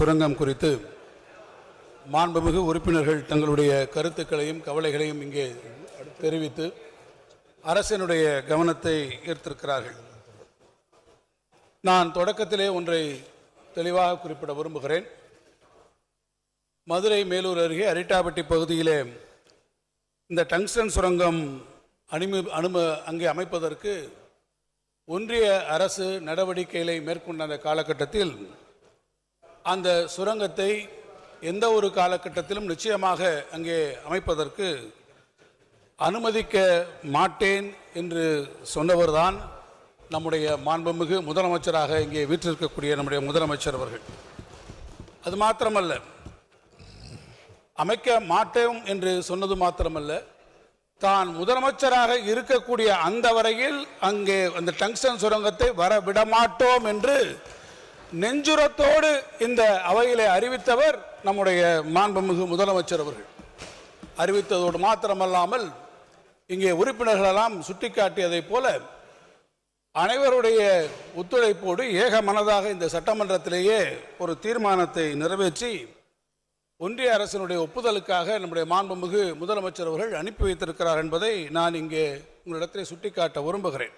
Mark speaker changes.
Speaker 1: சுரங்கம் குறித்து மாண்புமிகு உறுப்பினர்கள் தங்களுடைய கருத்துக்களையும் கவலைகளையும் இங்கே தெரிவித்து அரசினுடைய கவனத்தை ஈர்த்திருக்கிறார்கள். நான் தொடக்கத்திலே ஒன்றை தெளிவாக குறிப்பிட விரும்புகிறேன். மதுரை மேலூர் அருகே அரிட்டாபட்டி பகுதியிலே இந்த டங்ஸ்டன் சுரங்கம் அங்கே அமைப்பதற்கு ஒன்றிய அரசு நடவடிக்கைகளை மேற்கொண்ட அந்த காலகட்டத்தில் அந்த சுரங்கத்தை எந்த ஒரு காலகட்டத்திலும் நிச்சயமாக அங்கே அமைப்பதற்கு அனுமதிக்க மாட்டேன் என்று சொன்னவர்தான் நம்முடைய மாண்புமிகு முதலமைச்சராக இங்கே வீற்றிருக்கக்கூடிய நம்முடைய முதலமைச்சர் அவர்கள். அது மாத்திரமல்ல, அமைக்க மாட்டோம் என்று சொன்னது மாத்திரமல்ல, தான் முதலமைச்சராக இருக்கக்கூடிய அந்த வரையில் அங்கே அந்த டங்ஸ்டன் சுரங்கத்தை வர விடமாட்டோம் என்று நெஞ்சுரத்தோடு இந்த அவையிலே அறிவித்தவர் நம்முடைய மாண்புமிகு முதலமைச்சர் அவர்கள். அறிவித்ததோடு மாத்திரமல்லாமல் இங்கே உறுப்பினர்களெல்லாம் சுட்டிக்காட்டியதைப் போல அனைவருடைய ஒத்துழைப்போடு ஏக மனதாக இந்த சட்டமன்றத்திலேயே ஒரு தீர்மானத்தை நிறைவேற்றி ஒன்றிய அரசினுடைய ஒப்புதலுக்காக நம்முடைய மாண்புமிகு முதலமைச்சர் அவர்கள் அனுப்பி வைத்திருக்கிறார் என்பதை நான் இங்கே உங்களிடத்திலே சுட்டிக்காட்ட விரும்புகிறேன்.